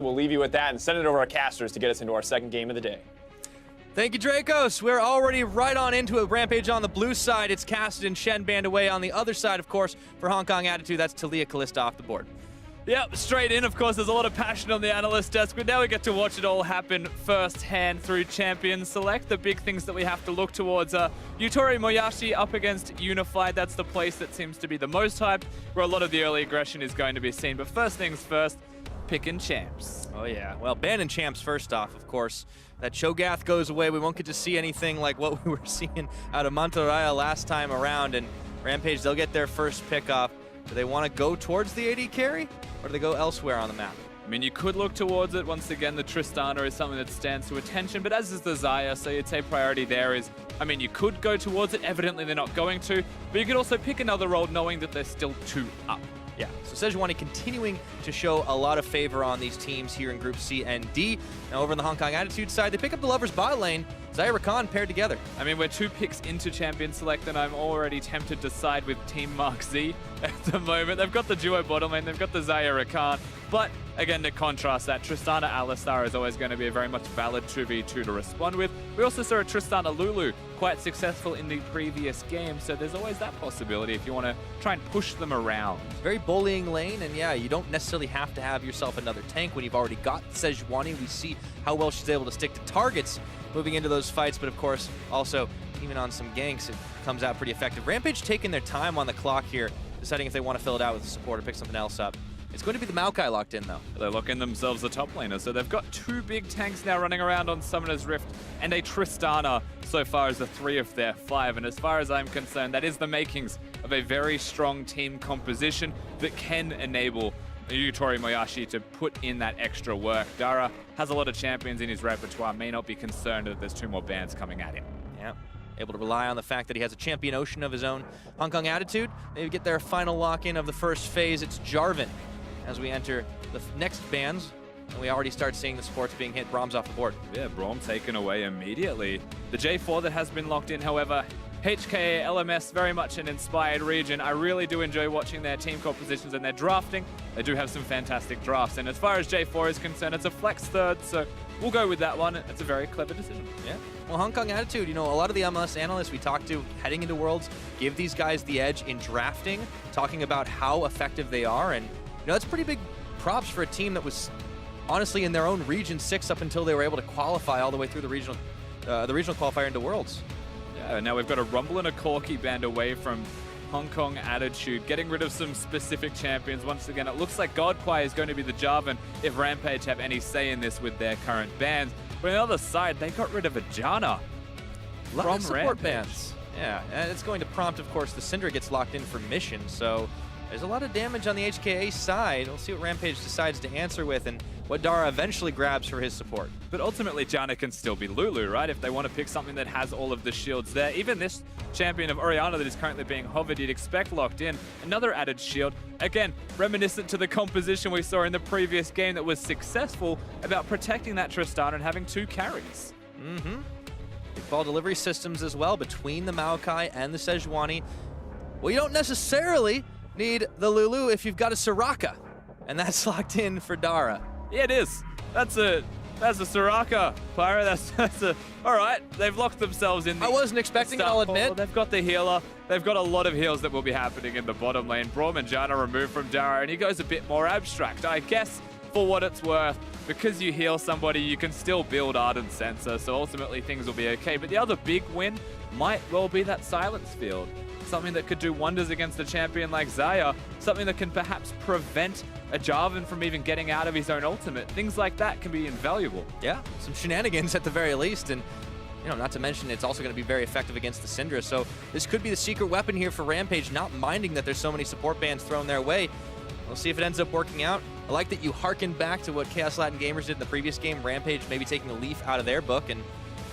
we'll leave you with that and send it over our casters to get us into our second game of the day. Thank you, Dracos. We're already right on into it. Rampage on the blue side. It's Casted and Shen band away on the other side, of course, for Hong Kong Attitude. That's Talia Callista off the board. Yep, straight in. Of course, there's a lot of passion on the analyst desk, but now we get to watch it all happen firsthand through Champion Select. The big things that we have to look towards are Yutori Moyashi up against Unified. That's the place that seems to be the most hyped, where a lot of the early aggression is going to be seen. But first things first, picking champs. Oh, yeah. Well, banning champs first off, of course. That Cho'Gath goes away. We won't get to see anything like what we were seeing out of Mantarraya last time around. And Rampage, they'll get their first pick off. Do they want to go towards the AD carry, or do they go elsewhere on the map? I mean, you could look towards it. Once again, the Tristana is something that stands to attention, but as is the Xayah, so you'd say priority there is, I mean, you could go towards it. Evidently, they're not going to, but you could also pick another role knowing that they're still 2 up. Yeah, so Sejuani continuing to show a lot of favor on these teams here in Group C and D. Now over on the Hong Kong Attitude side, they pick up the Lovers bot lane. Xayah Rakan paired together. I mean, we're 2 picks into Champion Select, and I'm already tempted to side with Team Mark Z at the moment. They've got the duo bottom lane, they've got the Xayah Rakan, but again, to contrast that, Tristana Alistar is always going to be a very much valid 2v2 to respond with. We also saw a Tristana Lulu quite successful in the previous game, so there's always that possibility if you want to try and push them around. Very bullying lane, and yeah, you don't necessarily have to have yourself another tank when you've already got Sejuani. We see how well she's able to stick to targets moving into those fights, but of course, also, even on some ganks, it comes out pretty effective. Rampage taking their time on the clock here, deciding if they want to fill it out with support or pick something else up. It's going to be the Maokai locked in, though. They're locking themselves a top laner, so they've got 2 big tanks now running around on Summoner's Rift, and a Tristana so far as the 3 of their 5. And as far as I'm concerned, that is the makings of a very strong team composition that can enable Yutori Moyashi to put in that extra work. Dara has a lot of champions in his repertoire, may not be concerned that there's 2 more bans coming at him. Yeah. Able to rely on the fact that he has a champion ocean of his own. Hong Kong Attitude, they get their final lock-in of the first phase. It's Jarvan. As we enter the next bans, and we already start seeing the supports being hit. Brahms off the board. Yeah, Braum taken away immediately. The J4 that has been locked in, however, HKA, LMS, very much an inspired region. I really do enjoy watching their team compositions and their drafting. They do have some fantastic drafts. And as far as J4 is concerned, it's a flex third, so we'll go with that one. It's a very clever decision. Yeah. Well, Hong Kong Attitude, you know, a lot of the MLS analysts we talked to heading into Worlds give these guys the edge in drafting, talking about how effective they are. And, you know, that's pretty big props for a team that was honestly in their own region 6 up until they were able to qualify all the way through the regional qualifier into Worlds. Yeah, now we've got a Rumble and a Corki band away from Hong Kong Attitude, getting rid of some specific champions. Once again, it looks like Godquai is going to be the Jarvan if Rampage have any say in this with their current bans. But on the other side, they got rid of a Janna from Support Rampage. bans. Yeah, and it's going to prompt, of course, the Syndra gets locked in for mission, so there's a lot of damage on the HKA side. We'll see what Rampage decides to answer with and what Dara eventually grabs for his support. But ultimately, Janna can still be Lulu, right? If they want to pick something that has all of the shields there. Even this champion of Orianna that is currently being hovered, you'd expect locked in. Another added shield. Again, reminiscent to the composition we saw in the previous game that was successful about protecting that Tristana and having 2 carries. Mm-hmm. Big ball delivery systems as well between the Maokai and the Sejuani. Well, you don't necessarily need the Lulu if you've got a Soraka, and that's locked in for Dara. Yeah, it is. That's a Soraka, Pyra. That's a... All right, they've locked themselves in the... I wasn't expecting it, I'll admit. They've got the healer. They've got a lot of heals that will be happening in the bottom lane. Braum and Janna removed from Dara, and he goes a bit more abstract. I guess, for what it's worth, because you heal somebody, you can still build Ardent Sensor, so ultimately things will be okay. But the other big win might well be that Silence Field. Something that could do wonders against a champion like Xayah, something that can perhaps prevent a Jarvan from even getting out of his own ultimate. Things like that can be invaluable. Yeah, some shenanigans at the very least, and you know, not to mention it's also going to be very effective against the Syndra, so this could be the secret weapon here for Rampage, not minding that there's so many support bans thrown their way. We'll see if it ends up working out. I like that you harken back to what Chaos Latin Gamers did in the previous game, Rampage maybe taking a leaf out of their book, and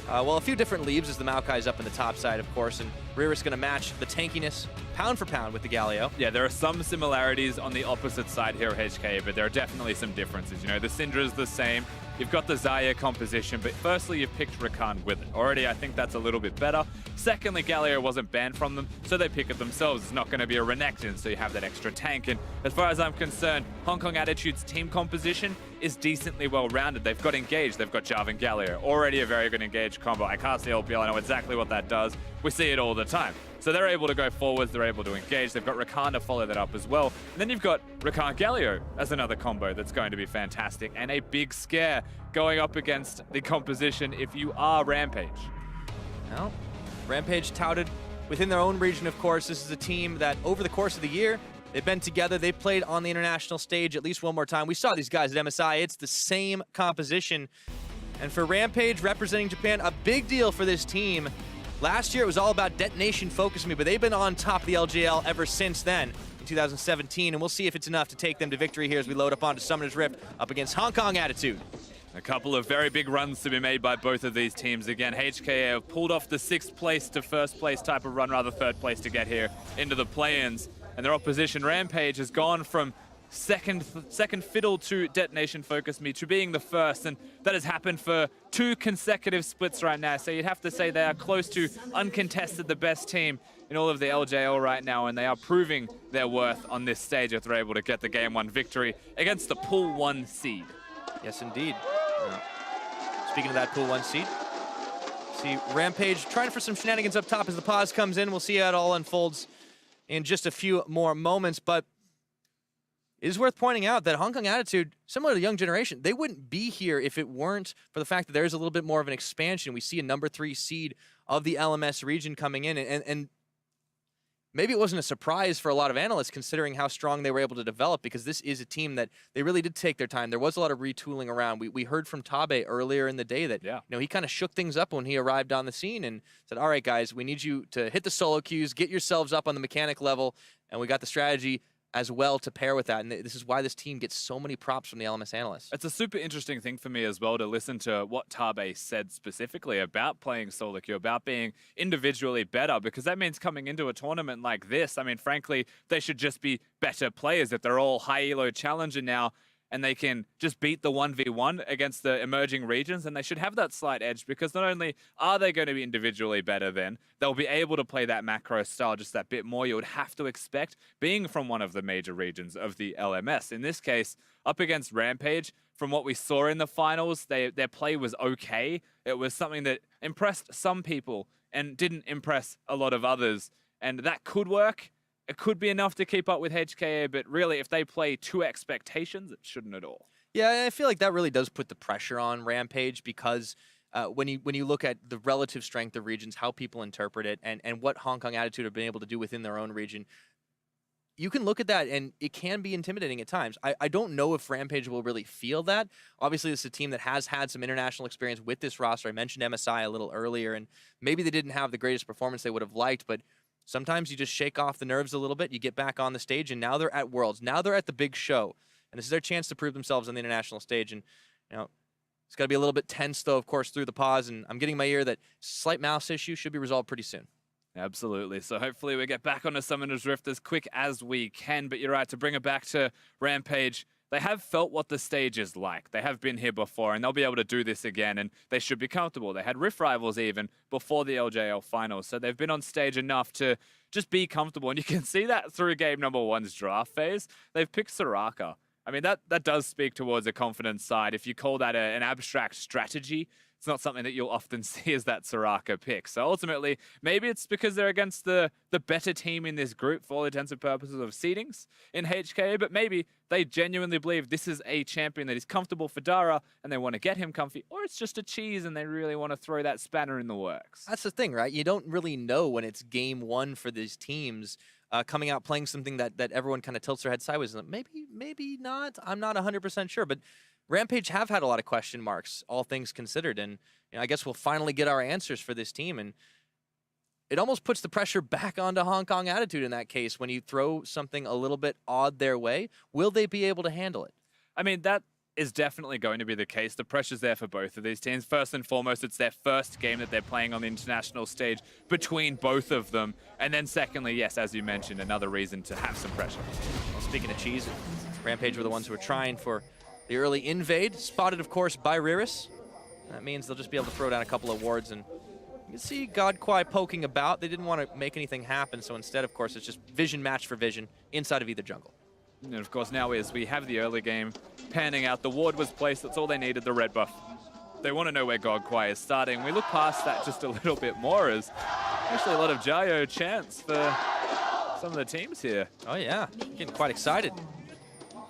well, a few different leaves as the Maokai's up in the top side, of course, and Rira's going to match the tankiness pound for pound with the Galio. Yeah, there are some similarities on the opposite side here of HKA, but there are definitely some differences. You know, the Syndra's the same. You've got the Xayah composition, but firstly, you've picked Rakan with it. Already, I think that's a little bit better. Secondly, Galio wasn't banned from them, so they pick it themselves. It's not going to be a Renekton, so you have that extra tank. And as far as I'm concerned, Hong Kong Attitude's team composition is decently well-rounded. They've got Engage, they've got Jarvan Galio, already a very good Engage combo. I can't see LPL, I know exactly what that does. We see it all the time. So they're able to go forwards, they're able to engage. They've got Rakan to follow that up as well. And then you've got Rakan Galio as another combo that's going to be fantastic, and a big scare going up against the composition if you are Rampage. Well, Rampage touted within their own region, of course. This is a team that over the course of the year, they've been together. They've played on the international stage at least one more time. We saw these guys at MSI. It's the same composition. And for Rampage representing Japan, a big deal for this team. Last year, it was all about detonation focus me, but they've been on top of the LGL ever since then in 2017. And we'll see if it's enough to take them to victory here as we load up onto Summoner's Rift up against Hong Kong Attitude. A couple of very big runs to be made by both of these teams. Again, HKA have pulled off the 6th place to 1st place type of run, rather 3rd place to get here into the play-ins. And their opposition, Rampage, has gone from second fiddle to detonation focus me to being the first, and that has happened for 2 consecutive splits right now. So you'd have to say they are close to uncontested the best team in all of the LJL right now, and they are proving their worth on this stage if they're able to get the Game 1 victory against the Pool 1 seed. Yes, indeed. Speaking of that Pool 1 seed, see Rampage trying for some shenanigans up top as the pause comes in. We'll see how it all unfolds in just a few more moments, but it is worth pointing out that Hong Kong Attitude, similar to Young Generation, they wouldn't be here if it weren't for the fact that there's a little bit more of an expansion. We see a number 3 seed of the LMS region coming in, and maybe it wasn't a surprise for a lot of analysts considering how strong they were able to develop, because this is a team that they really did take their time. There was a lot of retooling around. We heard from Tabe earlier in the day that he kind of shook things up when he arrived on the scene and said, all right, guys, we need you to hit the solo queues, get yourselves up on the mechanic level, and we got the strategy as well to pair with that. And this is why this team gets so many props from the LMS analysts. It's a super interesting thing for me as well to listen to what Tabe said specifically about playing solo queue, about being individually better, because that means coming into a tournament like this, I mean, frankly, they should just be better players if they're all high elo challenger now, and they can just beat the 1v1 against the emerging regions, and they should have that slight edge, because not only are they going to be individually better then, they'll be able to play that macro style just that bit more you would have to expect being from one of the major regions of the LMS. In this case, up against Rampage, from what we saw in the finals, their play was okay. It was something that impressed some people and didn't impress a lot of others, and that could work. It could be enough to keep up with HKA, but really, if they play to expectations, it shouldn't at all. Yeah, I feel like that really does put the pressure on Rampage, because when you look at the relative strength of regions, how people interpret it, and what Hong Kong Attitude have been able to do within their own region, you can look at that, and it can be intimidating at times. I don't know if Rampage will really feel that. Obviously, this is a team that has had some international experience with this roster. I mentioned MSI a little earlier, and maybe they didn't have the greatest performance they would have liked, but sometimes you just shake off the nerves a little bit, you get back on the stage, and now they're at Worlds. Now they're at the big show, and this is their chance to prove themselves on the international stage. And it's got to be a little bit tense, though, of course, through the pause, and I'm getting my ear that slight mouse issue should be resolved pretty soon. Absolutely. So hopefully we get back onto Summoner's Rift as quick as we can. But you're right, to bring it back to Rampage, they have felt what the stage is like. They have been here before, and they'll be able to do this again, and they should be comfortable. They had Rift Rivals even before the LJL finals, so they've been on stage enough to just be comfortable. And you can see that through game number 1's draft phase. They've picked Soraka. I mean, that does speak towards a confidence side. If you call that an abstract strategy, it's not something that you'll often see as that Soraka pick. So ultimately, maybe it's because they're against the better team in this group for all intents and purposes of seedings in HKA, but maybe they genuinely believe this is a champion that is comfortable for Dara and they want to get him comfy, or it's just a cheese and they really want to throw that spanner in the works. That's the thing, right? You don't really know when it's game 1 for these teams coming out playing something that everyone kind of tilts their head sideways. Maybe not. I'm not 100% sure, but Rampage have had a lot of question marks, all things considered, and I guess we'll finally get our answers for this team, and it almost puts the pressure back onto Hong Kong Attitude in that case when you throw something a little bit odd their way. Will they be able to handle it? I mean, that is definitely going to be the case. The pressure's there for both of these teams. First and foremost, it's their first game that they're playing on the international stage between both of them. And then secondly, yes, as you mentioned, another reason to have some pressure. Well, speaking of cheese, Rampage were the ones who were trying for the early invade, spotted, of course, by Riris. That means they'll just be able to throw down a couple of wards, and you can see Godquai poking about. They didn't want to make anything happen, so instead, of course, it's just vision match for vision inside of either jungle. And of course, now as we have the early game panning out. The ward was placed. That's all they needed, the red buff. They want to know where Godquai is starting. We look past that just a little bit more as actually a lot of Jayo chance for some of the teams here. Oh yeah, getting quite excited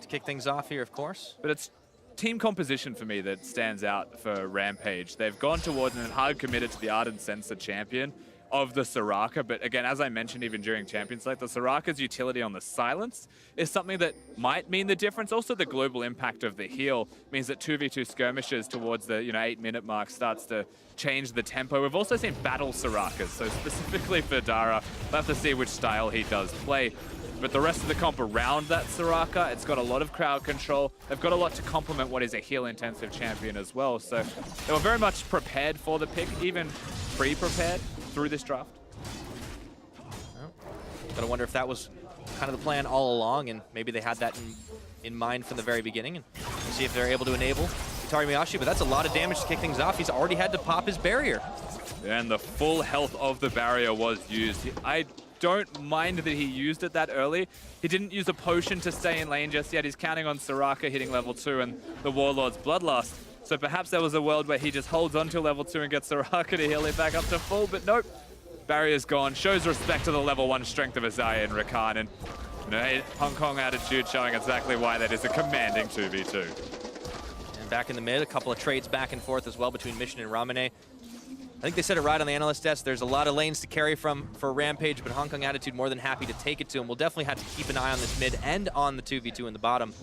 to kick things off here, of course. But it's team composition for me that stands out for Rampage. They've gone towards and hard committed to the Ardent Sensor champion of the Soraka, but again, as I mentioned even during Champions Select, the Soraka's utility on the silence is something that might mean the difference. Also, the global impact of the heal means that 2v2 skirmishes towards the 8-minute mark starts to change the tempo. We've also seen battle Sorakas, so specifically for Dara, we'll have to see which style he does play. But the rest of the comp around that Soraka, it's got a lot of crowd control. They've got a lot to complement what is a heal-intensive champion as well. So they were very much prepared for the pick, even pre-prepared through this draft. Well, gotta wonder if that was kind of the plan all along, and maybe they had that in mind from the very beginning, and see if they're able to enable Yutari Miyashi. But that's a lot of damage to kick things off. He's already had to pop his barrier. And the full health of the barrier was used. I don't mind that he used it that early. He didn't use a potion to stay in lane just yet. He's counting on Soraka hitting level 2 and the Warlord's Bloodlust. So perhaps there was a world where he just holds on to level 2 and gets Soraka to heal it back up to full, but nope. Barrier's gone. Shows respect to the level 1 strength of Azaya and Rakan, and Hong Kong attitude showing exactly why that is a commanding 2v2. And back in the mid, a couple of trades back and forth as well between Mission and Ramune. I think they said it right on the analyst desk. There's a lot of lanes to carry from for Rampage, but Hong Kong attitude more than happy to take it to him. We'll definitely have to keep an eye on this mid and on the 2v2 in the bottom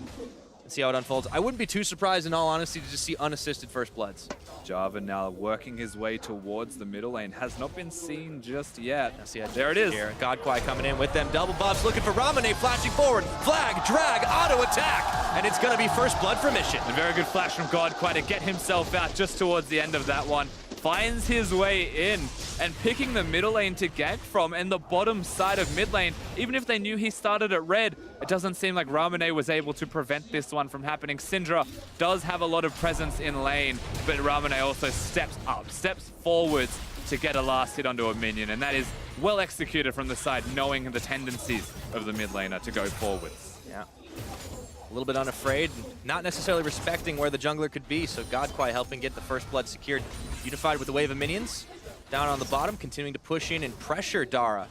and see how it unfolds. I wouldn't be too surprised, in all honesty, to just see unassisted first bloods. Java now working his way towards the middle lane. Has not been seen just yet. There it is. Here. Godquai coming in with them double buffs, looking for Ramune, flashing forward. Flag, drag, auto attack, and it's going to be first blood for Mission. A very good flash from Godquai to get himself out just towards the end of that one. Finds his way in and picking the middle lane to gank from, and the bottom side of mid lane. Even if they knew he started at red, it doesn't seem like Ramune was able to prevent this one from happening. Syndra does have a lot of presence in lane, but Ramune also steps up, steps forwards to get a last hit onto a minion, and that is well executed from the side, knowing the tendencies of the mid laner to go forwards. Yeah. A little bit unafraid, not necessarily respecting where the jungler could be, so Godquai helping get the first blood secured. Unified with the wave of minions. Down on the bottom, continuing to push in and pressure Dara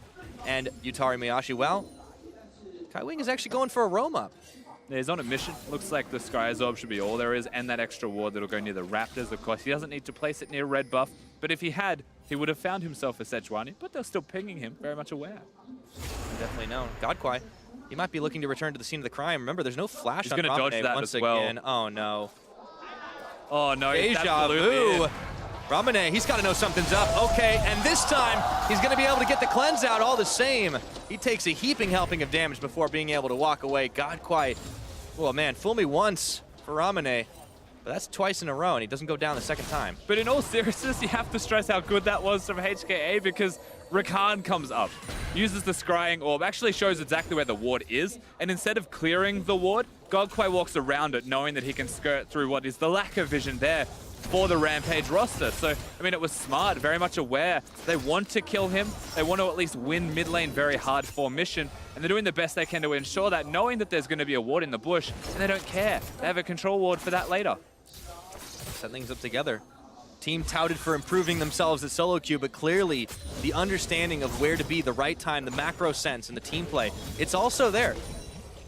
and Yutari Miyashi. Well, Kai Wing is actually going for a roam up. Yeah, he's on a mission. Looks like the Sky Absorb should be all there is, and that extra ward that'll go near the Raptors. Of course, he doesn't need to place it near red buff, but if he had, he would have found himself a Sejuani, but they're still pinging him, very much aware. Definitely know. Godquai, he might be looking to return to the scene of the crime. Remember, there's no flash he's on gonna dodge that once as well. again. Oh no. Oh no, Deja vu. Ramune, he's got to know something's up. Okay, and this time, he's going to be able to get the cleanse out all the same. He takes a heaping helping of damage before being able to walk away. Godquai, oh man, fool me once for Ramune, but that's twice in a row, and he doesn't go down the second time. But in all seriousness, you have to stress how good that was from HKA, because Rakan comes up, uses the scrying orb, actually shows exactly where the ward is, and instead of clearing the ward, Godquai walks around it, knowing that he can skirt through what is the lack of vision there for the Rampage roster. So, I mean, it was smart, very much aware. They want to kill him. They want to at least win mid lane very hard for Mission, and they're doing the best they can to ensure that, knowing that there's going to be a ward in the bush, and they don't care. They have a control ward for that later. Set things up together. Team touted for improving themselves at solo queue, but clearly the understanding of where to be, the right time, the macro sense, and the team play, it's also there.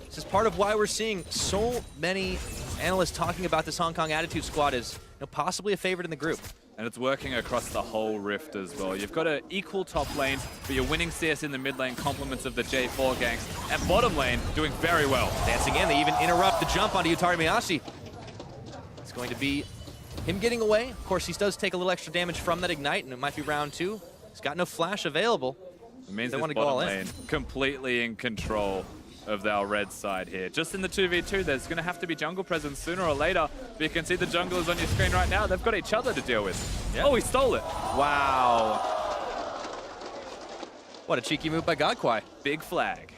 This is part of why we're seeing so many analysts talking about this Hong Kong Attitude Squad as possibly a favorite in the group. And it's working across the whole Rift as well. You've got an equal top lane, but you're winning CS in the mid lane, compliments of the J4 ganks, and bottom lane doing very well. Dancing in, they even interrupt the jump onto Yutari Miyashi. It's going to be him getting away. Of course, he does take a little extra damage from that ignite, and it might be round 2. He's got no flash available. It means they want to go all lane in. Completely in control of our red side here. Just in the 2v2, there's going to have to be jungle presence sooner or later, but you can see the junglers on your screen right now. They've got each other to deal with. Yep. Oh, he stole it. Wow. What a cheeky move by Godquai. Big flag.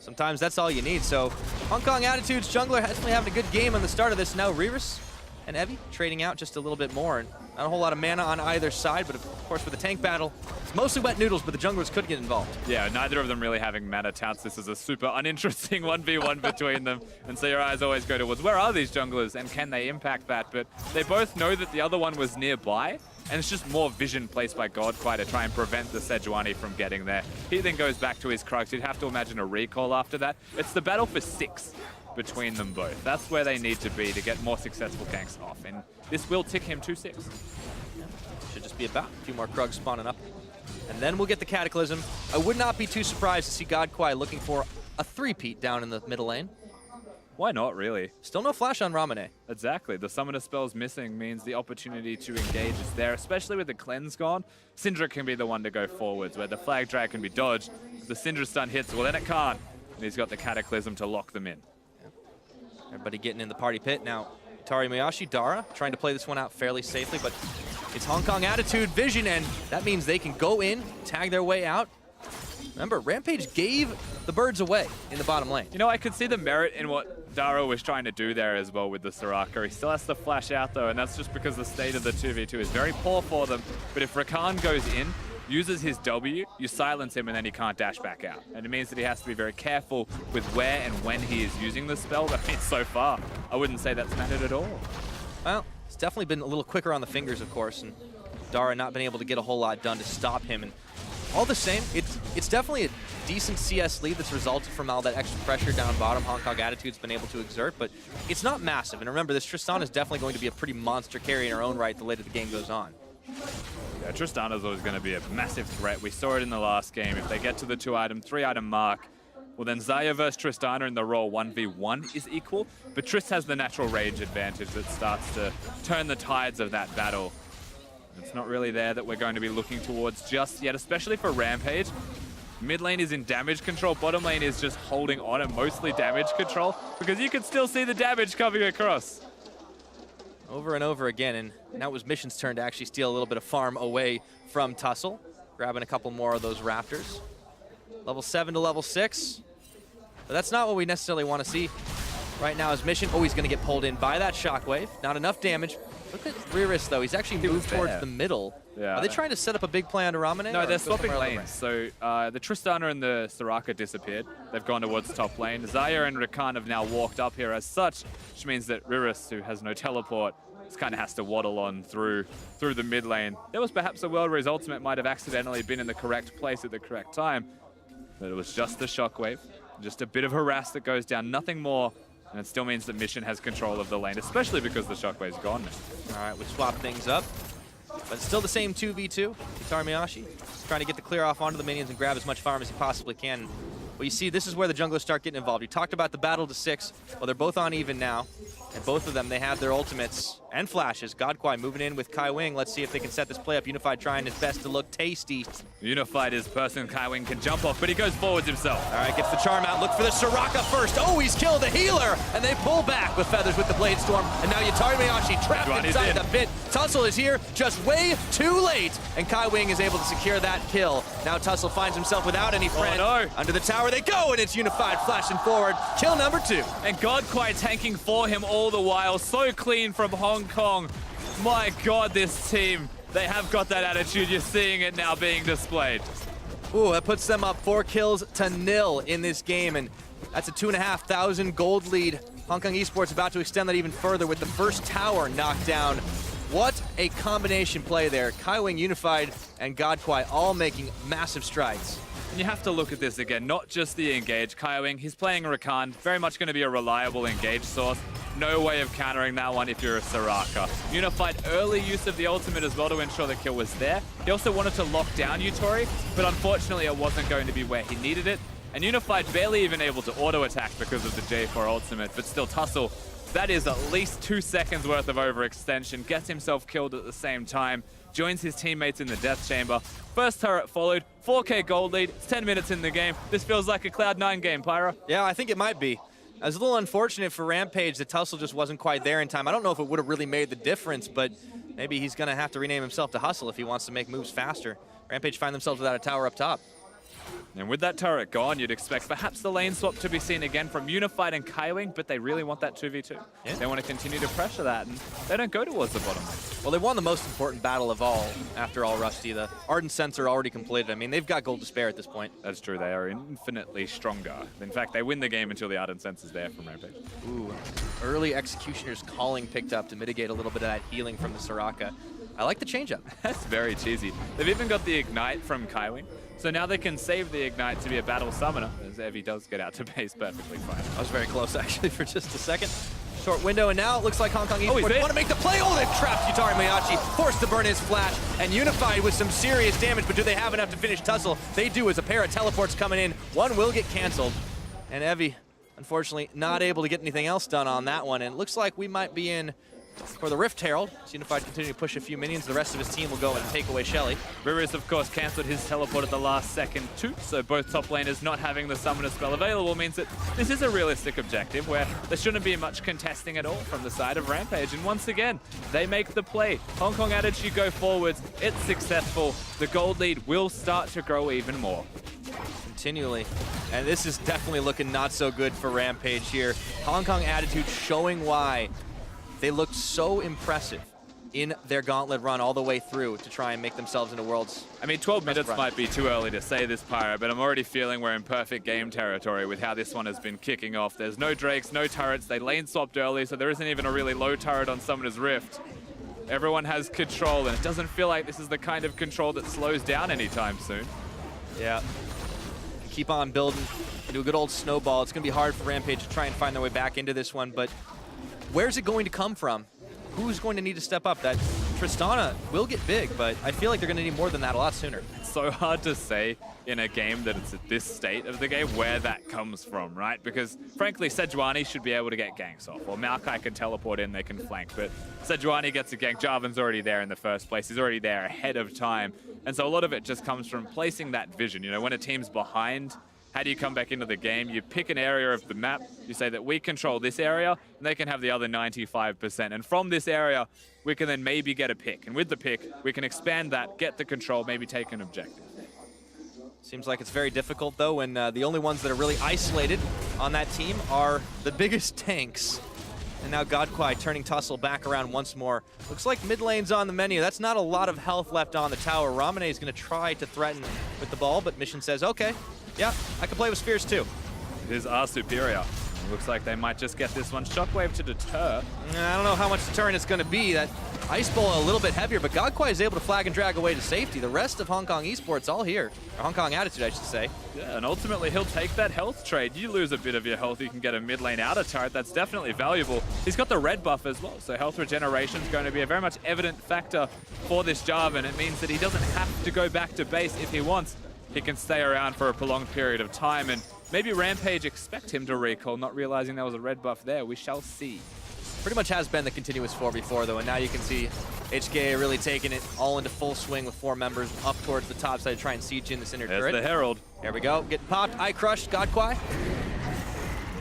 Sometimes that's all you need. So Hong Kong Attitudes jungler definitely having a good game on the start of this. Now Reavers and Evie trading out just a little bit more. And not a whole lot of mana on either side, but of course with the tank battle, it's mostly wet noodles, but the junglers could get involved. Yeah, neither of them really having mana touts. This is a super uninteresting 1v1 between them. And so your eyes always go towards, where are these junglers and can they impact that? But they both know that the other one was nearby, and it's just more vision placed by Godquai to try and prevent the Sejuani from getting there. He then goes back to his Krugs. You'd have to imagine a recall after that. It's the battle for 6 between them both. That's where they need to be to get more successful ganks off, and this will tick him to 6. Yeah. Should just be about a few more Krugs spawning up. And then we'll get the Cataclysm. I would not be too surprised to see Godquai looking for a 3-peat down in the middle lane. Why not, really? Still no flash on Ramane. Exactly. The summoner spells missing means the opportunity to engage is there, especially with the cleanse gone. Syndra can be the one to go forwards, where the flag drag can be dodged. If the Syndra stun hits, well, then it can't. And he's got the Cataclysm to lock them in. Everybody getting in the party pit now. Tari Miyashi, Dara trying to play this one out fairly safely, but it's Hong Kong attitude, vision, and that means they can go in, tag their way out. Remember, Rampage gave the birds away in the bottom lane. You know, I could see the merit in what Dara was trying to do there as well with the Soraka. He still has to flash out though, and that's just because the state of the 2v2 is very poor for them. But if Rakan goes in, uses his W, you silence him and then he can't dash back out. And it means that he has to be very careful with where and when he is using the spell. I mean, so far, I wouldn't say that's mattered at all. Well, it's definitely been a little quicker on the fingers, of course, and Dara not been able to get a whole lot done to stop him. And all the same, it's definitely a decent CS lead that's resulted from all that extra pressure down bottom Hong Kong Attitude's been able to exert, but it's not massive. And remember, this Tristana is definitely going to be a pretty monster carry in her own right the later the game goes on. Yeah, Tristana's always going to be a massive threat. We saw it in the last game. If they get to the 2-item, 3-item mark, well then Xayah versus Tristana in the role 1v1 is equal, but Trist has the natural range advantage that starts to turn the tides of that battle. It's not really there that we're going to be looking towards just yet, especially for Rampage. Mid lane is in damage control, bottom lane is just holding on and mostly damage control, because you can still see the damage coming across. Over and over again, and now it was Mission's turn to actually steal a little bit of farm away from Tussle, grabbing a couple more of those Raptors. Level 7 to level 6, but that's not what we necessarily want to see right now as Mission. Oh, he's going to get pulled in by that shockwave. Not enough damage. Look at Riris, though. He's actually moved towards the middle. Yeah. Are they trying to set up a big play onto Ramane? No, they're swapping lanes. So the Tristana and the Soraka disappeared. They've gone towards top lane. Xayah and Rakan have now walked up here as such, which means that Riris, who has no teleport, just kind of has to waddle on through the mid lane. There was perhaps a world where his ultimate might have accidentally been in the correct place at the correct time, but it was just the shockwave, just a bit of harass that goes down, nothing more. And it still means that Mission has control of the lane, especially because the shockwave's gone now. All right, we swap things up. But it's still the same 2v2. Kitari Miyashi trying to get the clear off onto the minions and grab as much farm as he possibly can. Well, you see, this is where the junglers start getting involved. You talked about the battle to 6. Well, they're both on even now. And both of them, they have their ultimates and flashes. Godquai moving in with Kai Wing. Let's see if they can set this play up. Unified trying his best to look tasty. Unified is person Kai Wing can jump off, but he goes forwards himself. All right, gets the charm out. Look for the Soraka first. Oh, he's killed the healer. And they pull back with Feathers with the Blade Storm. And now Yutari Miyashi trapped inside the pit. Tussle is here just way too late. And Kai Wing is able to secure that kill. Now Tussle finds himself without any friend. Oh, no. Under the tower they go, and it's Unified flashing forward. Kill number 2. And Godquai tanking for him all the while. So clean from Hong Kong. My God, this team, they have got that attitude. You're seeing it now being displayed. Ooh, that puts them up 4 kills to 0 in this game, and that's a 2,500 gold lead. Hong Kong Esports about to extend that even further with the first tower knocked down. What a combination play there. Kai Wing, Unified, and Godquai all making massive strides. And you have to look at this again, not just the engage. Kai Wing, he's playing Rakan, very much going to be a reliable engage source. No way of countering that one if you're a Soraka. Unified early use of the ultimate as well to ensure the kill was there. He also wanted to lock down Yutori, but unfortunately it wasn't going to be where he needed it. And Unified barely even able to auto-attack because of the J4 ultimate, but still Tussle, that is at least 2 seconds worth of overextension, gets himself killed at the same time, joins his teammates in the death chamber. First turret followed, 4K gold lead, it's 10 minutes in the game. This feels like a Cloud9 game, Pyra. Yeah, I think it might be. It was a little unfortunate for Rampage that Tussle just wasn't quite there in time. I don't know if it would have really made the difference, but maybe he's going to have to rename himself to Hustle if he wants to make moves faster. Rampage find themselves without a tower up top. And with that turret gone, you'd expect perhaps the lane swap to be seen again from Unified and Kaiwing, but they really want that 2v2. Yeah. They want to continue to pressure that, and they don't go towards the bottom lane. Well, they won the most important battle of all, after all, Rusty. The Ardent Sensor already completed. I mean, they've got gold to spare at this point. That's true, they are infinitely stronger. In fact, they win the game until the Ardent Sensor's there from Rampage. Ooh, early Executioner's Calling picked up to mitigate a little bit of that healing from the Soraka. I like the change-up. That's very cheesy. They've even got the Ignite from Kaiwing, so now they can save the Ignite to be a battle summoner, as Evie does get out to base perfectly fine. I was very close, actually, for just a second. Short window, and now it looks like Hong Kong Esports he's want to make the play. Oh, they've trapped Yutari Miyachi, forced to burn his flash, and Unified with some serious damage, but do they have enough to finish Tussle? They do, as a pair of teleports coming in. One will get canceled, and Evie, unfortunately, not able to get anything else done on that one, and it looks like we might be in for the Rift Herald. As Unified continue to push a few minions, the rest of his team will go and take away Shelly. Ririus, of course, cancelled his teleport at the last second too, so both top laners not having the summoner spell available means that this is a realistic objective where there shouldn't be much contesting at all from the side of Rampage. And once again, they make the play. Hong Kong Attitude go forwards, it's successful. The gold lead will start to grow even more. Continually. And this is definitely looking not so good for Rampage here. Hong Kong Attitude showing why they looked so impressive in their gauntlet run all the way through to try and make themselves into Worlds. I mean, 12 minutes might be too early to say this, Pyro, but I'm already feeling we're in perfect game territory with how this one has been kicking off. There's no Drakes, no turrets. They lane swapped early, so there isn't even a really low turret on Summoner's Rift. Everyone has control, and it doesn't feel like this is the kind of control that slows down anytime soon. Yeah. Keep on building, do a good old snowball. It's going to be hard for Rampage to try and find their way back into this one, but where's it going to come from? Who's going to need to step up? That Tristana will get big, but I feel like they're going to need more than that a lot sooner. It's so hard to say in a game that it's at this state of the game where that comes from, right? Because, frankly, Sejuani should be able to get ganks off, or Maokai can teleport in, they can flank, but Sejuani gets a gank, Jarvan's already there in the first place, he's already there ahead of time, and so a lot of it just comes from placing that vision. You know, when a team's behind, how do you come back into the game? You pick an area of the map, you say that we control this area, and they can have the other 95%. And from this area, we can then maybe get a pick. And with the pick, we can expand that, get the control, maybe take an objective. Seems like it's very difficult, though, when the only ones that are really isolated on that team are the biggest tanks. And now Godquai turning Tussle back around once more. Looks like mid lane's on the menu. That's not a lot of health left on the tower. Ramane is going to try to threaten with the ball, but Mission says, okay, yeah, I can play with Spheres too. It is our superior. It looks like they might just get this one. Shockwave to deter. I don't know how much deterrent it's going to be. That Ice Bowl a little bit heavier, but Godquai is able to flag and drag away to safety. The rest of Hong Kong Esports all here. Or Hong Kong Attitude, I should say. Yeah, and ultimately he'll take that health trade. You lose a bit of your health, you can get a mid lane outer turret. That's definitely valuable. He's got the red buff as well, so health regeneration is going to be a very much evident factor for this Jarvan. It means that he doesn't have to go back to base if he wants. He can stay around for a prolonged period of time, and maybe Rampage expect him to recall, not realizing there was a red buff there. We shall see. Pretty much has been the continuous 4v4 though, and now you can see HKA really taking it all into full swing with 4 members up towards the top side to try and siege in this inner turret. There's the Herald. Here we go, getting popped, eye crushed, Godquai.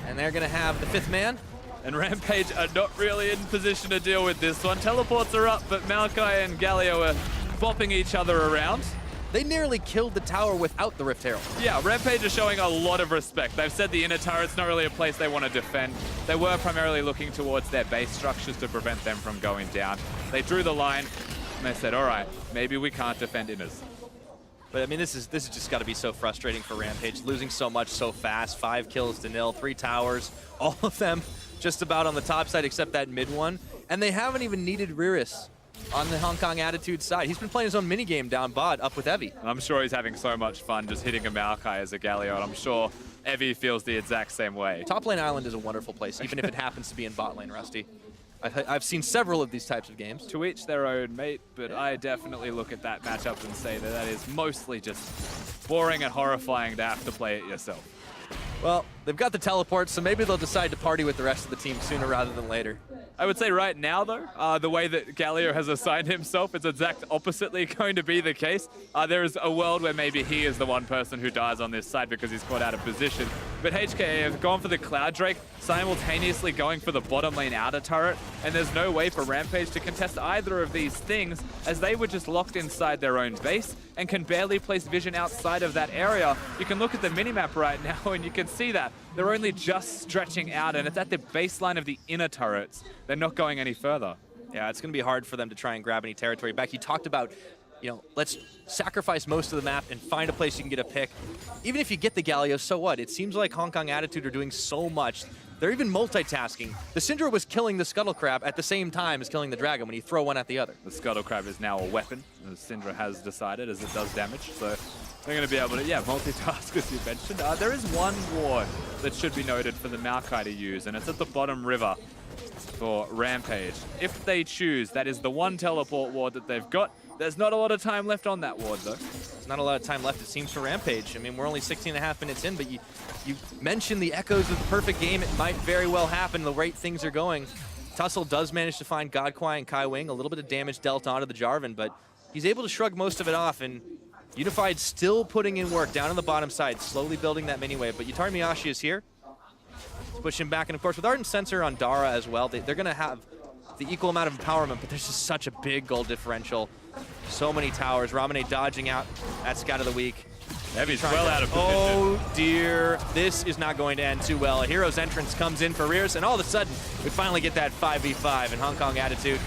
And they're gonna have the 5th man. And Rampage are not really in position to deal with this one. Teleports are up, but Maokai and Galio are bopping each other around. They nearly killed the tower without the Rift Herald. Yeah, Rampage is showing a lot of respect. They've said the inner turret's not really a place they want to defend. They were primarily looking towards their base structures to prevent them from going down. They drew the line, and they said, all right, maybe we can't defend inners. But I mean, this is just got to be so frustrating for Rampage, losing so much so fast. 5 kills to 0, 3 towers, all of them just about on the top side except that mid one. And they haven't even needed Ririus on the Hong Kong Attitude side. He's been playing his own minigame down bot up with Evie. I'm sure he's having so much fun just hitting a Maokai as a Galio, and I'm sure Evie feels the exact same way. Top lane island is a wonderful place, even if it happens to be in bot lane, Rusty. I've seen several of these types of games. To each their own, mate, but I definitely look at that matchup and say that that is mostly just boring and horrifying to have to play it yourself. Well, they've got the teleport, so maybe they'll decide to party with the rest of the team sooner rather than later. I would say right now, though, the way that Galio has assigned himself is exact oppositely going to be the case. There is a world where maybe he is the one person who dies on this side because he's caught out of position. But HKA have gone for the Cloud Drake, simultaneously going for the bottom lane outer turret, and there's no way for Rampage to contest either of these things, as they were just locked inside their own base and can barely place vision outside of that area. You can look at the minimap right now and you can see that they're only just stretching out, and it's at the baseline of the inner turrets. They're not going any further. Yeah, it's going to be hard for them to try and grab any territory back. You talked about, let's sacrifice most of the map and find a place you can get a pick. Even if you get the Galio, so what? It seems like Hong Kong Attitude are doing so much. They're even multitasking. The Syndra was killing the Scuttle Crab at the same time as killing the Dragon when you throw one at the other. The Scuttle Crab is now a weapon, as Syndra has decided, as it does damage. So they're going to be able to, multitask, as you mentioned. There is one ward that should be noted for the Maokai to use, and it's at the bottom river for Rampage. If they choose, that is the one teleport ward that they've got. There's not a lot of time left on that ward, though. There's not a lot of time left, it seems, for Rampage. I mean, we're only 16.5 minutes in, but you mentioned the echoes of the perfect game. It might very well happen the rate things are going. Tussle does manage to find Godquai and Kai Wing, a little bit of damage dealt onto the Jarvan, but he's able to shrug most of it off, and Unified still putting in work down on the bottom side, slowly building that mini wave. But Yutari Miyashi is here. Push him back, and of course with Ardent Sensor on Dara as well, they're going to have the equal amount of empowerment, but there's just such a big goal differential. So many towers. Ramane dodging out at Scout of the Week. Heavy's well out of position. Oh dear, this is not going to end too well. A Hero's Entrance comes in for Rears, and all of a sudden, we finally get that 5v5 in Hong Kong Attitude.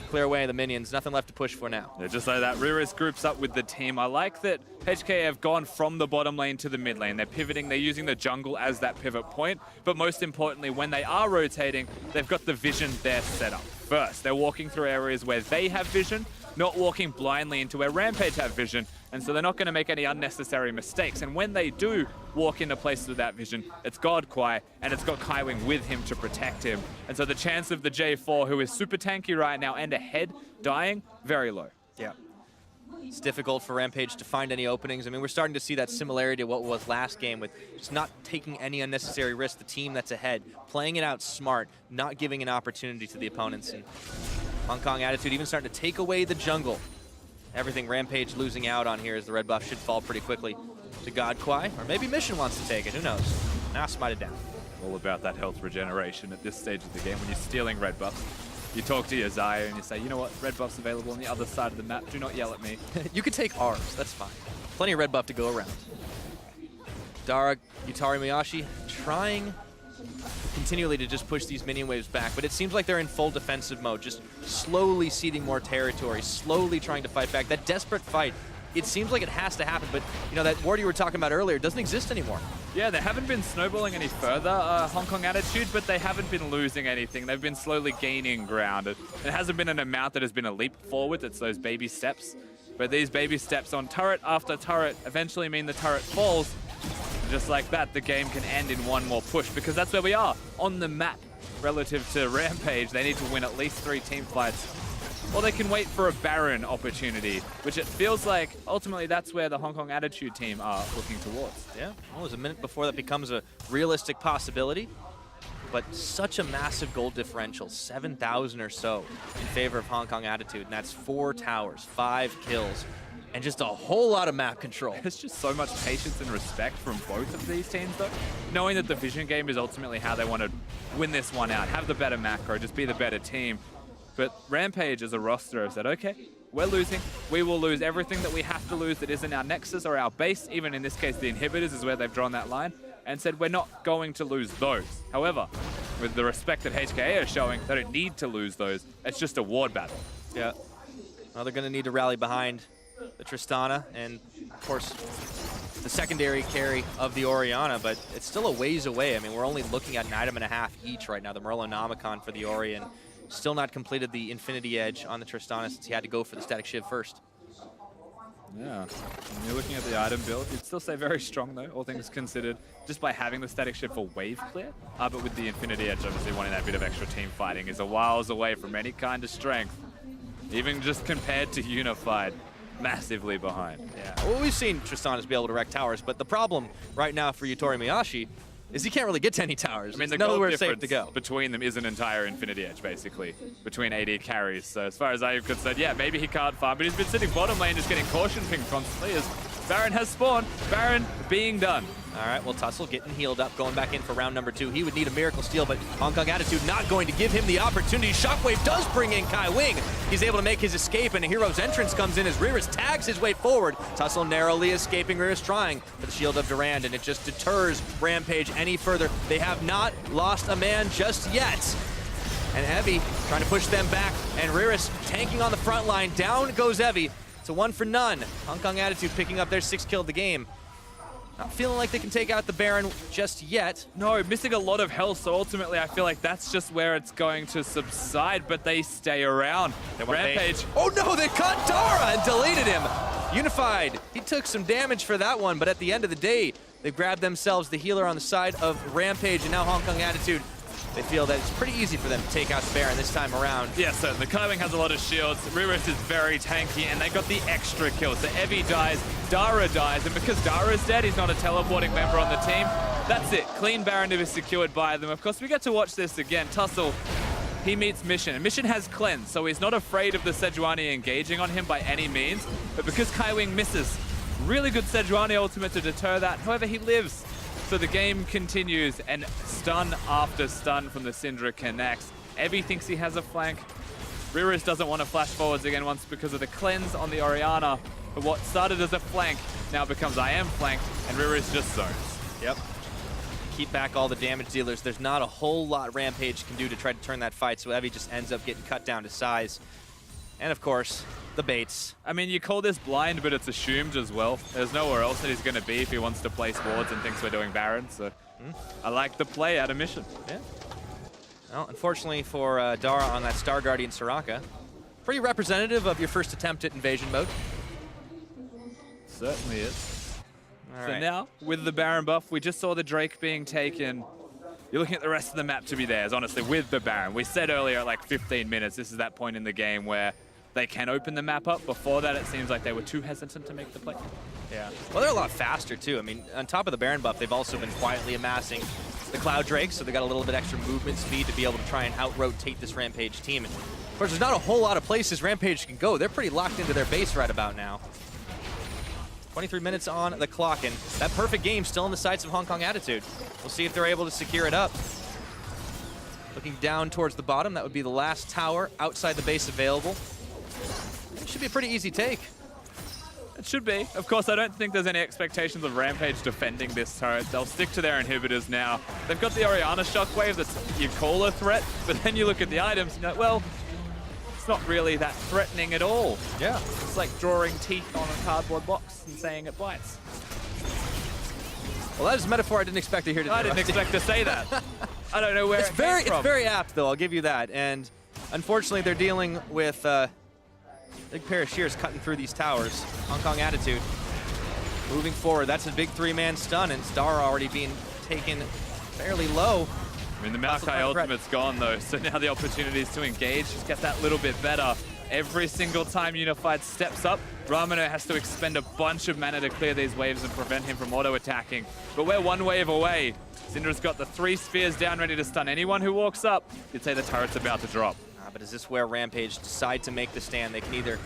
Clear away the minions, nothing left to push for now. Yeah, just like that, Rears groups up with the team. I like that HKA have gone from the bottom lane to the mid lane. They're pivoting, they're using the jungle as that pivot point, but most importantly, when they are rotating, they've got the vision there set up. First, they're walking through areas where they have vision, not walking blindly into where Rampage have vision, and so they're not going to make any unnecessary mistakes. And when they do walk into places with that vision, it's Godquai, and it's got Kai Wing with him to protect him. And so the chance of the J4, who is super tanky right now and ahead, dying, very low. Yeah. It's difficult for Rampage to find any openings. I mean, we're starting to see that similarity to what was last game with just not taking any unnecessary risks. The team that's ahead, playing it out smart, not giving an opportunity to the opponents. And Hong Kong Attitude even starting to take away the jungle. Everything Rampage losing out on here as the red buff should fall pretty quickly to Godquai, or maybe Mission wants to take it, who knows. Now smited down. All about that health regeneration at this stage of the game. When you're stealing red buffs, you talk to your Xayah and you say, you know what, red buff's available on the other side of the map, do not yell at me. You could take ours, that's fine. Plenty of red buff to go around. Dara, Yutari Miyashi trying continually to just push these minion waves back, but it seems like they're in full defensive mode, just slowly ceding more territory, slowly trying to fight back. That desperate fight, it seems like it has to happen, but that ward you were talking about earlier doesn't exist anymore. Yeah, they haven't been snowballing any further, Hong Kong Attitude, but they haven't been losing anything. They've been slowly gaining ground. It hasn't been an amount that has been a leap forward, it's those baby steps. But these baby steps on turret after turret eventually mean the turret falls. Just like that, the game can end in one more push, because that's where we are, on the map. Relative to Rampage, they need to win at least 3 team fights, or they can wait for a Baron opportunity, which it feels like ultimately that's where the Hong Kong Attitude team are looking towards. Yeah, well, there's a minute before that becomes a realistic possibility, but such a massive gold differential, 7,000 or so in favor of Hong Kong Attitude, and that's 4 towers, 5 kills. And just a whole lot of map control. There's just so much patience and respect from both of these teams, though. Knowing that the vision game is ultimately how they want to win this one out, have the better macro, just be the better team. But Rampage as a roster have said, okay, we're losing. We will lose everything that we have to lose that isn't our Nexus or our base. Even in this case, the inhibitors is where they've drawn that line, and said we're not going to lose those. However, with the respect that HKA are showing, they don't need to lose those. It's just a ward battle. Yeah. Well, they're going to need to rally behind the Tristana and, of course, the secondary carry of the Orianna, but it's still a ways away. I mean, we're only looking at an item and a half each right now. The Merlonomicon for the Ori, and still not completed the Infinity Edge on the Tristana since he had to go for the Static Shiv first. Yeah, when you're looking at the item build, you'd still say very strong though, all things considered, just by having the Static Shiv for wave clear. But with the Infinity Edge, obviously wanting that bit of extra team fighting is a whiles away from any kind of strength, even just compared to Unified. Massively behind. Yeah, well, we've seen Tristana's be able to wreck towers, but the problem right now for Yutari Miyashi is he can't really get to any towers. I mean, the nowhere gold safe to go. between them is an entire Infinity Edge, basically, between AD carries. So as far as I'm concerned, yeah, maybe he can't farm, but he's been sitting bottom lane just getting caution pinged constantly as Baron has spawned. Baron being done. All right, well, Tussle getting healed up, going back in for round number 2. He would need a miracle steal, but Hong Kong Attitude not going to give him the opportunity. Shockwave does bring in Kai Wing. He's able to make his escape, and a hero's entrance comes in as Riris tags his way forward. Tussle narrowly escaping, Riris trying for the shield of Durand, and it just deters Rampage any further. They have not lost a man just yet. And Evie trying to push them back, and Riris tanking on the front line. Down goes Evie. It's a 1 for none. Hong Kong Attitude picking up their 6th kill of the game. Not feeling like they can take out the Baron just yet. No, missing a lot of health, so ultimately I feel like that's just where it's going to subside, but they stay around. Rampage. Oh no, they caught Dara and deleted him. Unified, he took some damage for that one, but at the end of the day, they grabbed themselves the healer on the side of Rampage, and now Hong Kong Attitude, they feel that it's pretty easy for them to take out the Baron this time around. Yeah, certainly. Kai Wing has a lot of shields. Riris is very tanky, and they got the extra kill. So Evie dies, Dara dies, and because Dara's dead, he's not a teleporting member on the team. That's it. Clean Baron to be secured by them. Of course, we get to watch this again. Tussle, he meets Mission, and Mission has cleanse, so he's not afraid of the Sejuani engaging on him by any means. But because Kai Wing misses, really good Sejuani ultimate to deter that. However, he lives. So the game continues, and stun after stun from the Syndra connects. Evie thinks he has a flank. Riris doesn't want to flash forwards again once because of the cleanse on the Orianna. But what started as a flank now becomes I am flanked, and Riris just zones. Yep. Keep back all the damage dealers. There's not a whole lot Rampage can do to try to turn that fight, so Evie just ends up getting cut down to size. And of course, the baits. I mean, you call this blind, but it's assumed as well. There's nowhere else that he's going to be if he wants to place wards and thinks we're doing Baron. So I like the play out of Mission. Yeah. Well, unfortunately for Dara on that Star Guardian Soraka, pretty representative of your first attempt at invasion mode. Certainly is. All So right. now, with the Baron buff, we just saw the Drake being taken. You're looking at the rest of the map to be theirs, honestly, with the Baron. We said earlier at like 15 minutes, this is that point in the game where they can open the map up. Before that, it seems like they were too hesitant to make the play. Yeah. Well, they're a lot faster, too. I mean, on top of the Baron buff, they've also been quietly amassing the Cloud Drake, so they got a little bit extra movement speed to be able to try and out-rotate this Rampage team. And of course, there's not a whole lot of places Rampage can go. They're pretty locked into their base right about now. 23 minutes on the clock, and that perfect game still in the sights of Hong Kong Attitude. We'll see if they're able to secure it up. Looking down towards the bottom, that would be the last tower outside the base available. It should be a pretty easy take. It should be. Of course, I don't think there's any expectations of Rampage defending this turret. They'll stick to their inhibitors now. They've got the Orianna Shockwave that's you call a threat, but then you look at the items and you're like, well, it's not really that threatening at all. Yeah. It's like drawing teeth on a cardboard box and saying it bites. Well, that is a metaphor I didn't expect to hear today. I didn't expect to say that. I don't know where it came from. It's very apt, though. I'll give you that. And unfortunately, they're dealing with big pair of shears cutting through these towers. Hong Kong Attitude moving forward. That's a big 3-man stun, and Star already being taken fairly low. I mean, the Maokai ultimate's gone, though, so now the opportunities to engage just get that little bit better. Every single time Unified steps up, Ramino has to expend a bunch of mana to clear these waves and prevent him from auto-attacking. But we're one wave away. Syndra's got the 3 spheres down, ready to stun anyone who walks up. You'd say the turret's about to drop. But is this where Rampage decide to make the stand? They can either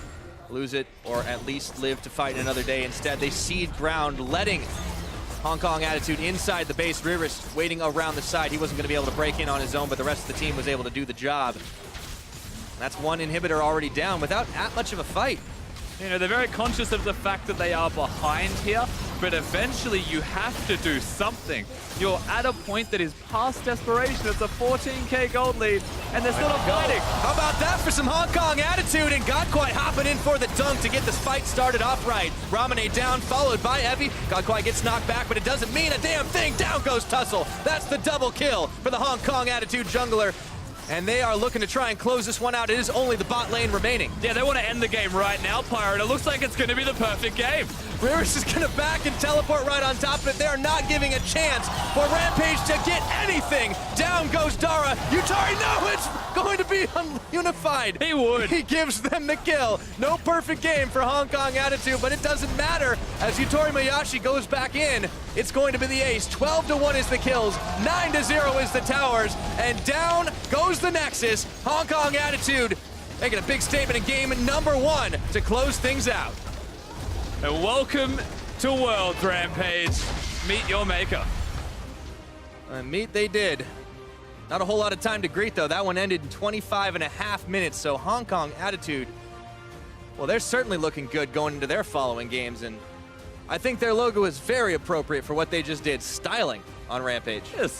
lose it or at least live to fight another day. Instead, they cede ground, letting Hong Kong Attitude inside the base. Riris waiting around the side. He wasn't going to be able to break in on his own, but the rest of the team was able to do the job. That's one inhibitor already down without that much of a fight. You know, they're very conscious of the fact that they are behind here, but eventually you have to do something. You're at a point that is past desperation. It's a 14k gold lead, and they're still not fighting. How about that for some Hong Kong Attitude? And Godquai hopping in for the dunk to get this fight started off right. Ramine down, followed by Evie. Godquai gets knocked back, but it doesn't mean a damn thing. Down goes Tussle. That's the double kill for the Hong Kong Attitude jungler. And they are looking to try and close this one out. It is only the bot lane remaining. Yeah, they want to end the game right now, Pirate. It looks like it's going to be the perfect game. Riris is going to back and teleport right on top of it. They are not giving a chance for Rampage to get anything. Down goes Dara. Yutari, no, it's going to be Unified. He would. He gives them the kill. No perfect game for Hong Kong Attitude, but it doesn't matter. As Yutori Mayashi goes back in, it's going to be the ace. 12-1 is the kills. 9-0 is the towers. And down goes the Nexus. Hong Kong Attitude making a big statement in game number 1 to close things out. And welcome to Worlds, Rampage. meet your maker. Meet they did. Not a whole lot of time to greet, though. That one ended in 25.5 minutes, so Hong Kong Attitude, well, they're certainly looking good going into their following games, and I think their logo is very appropriate for what they just did, styling on Rampage. Yes.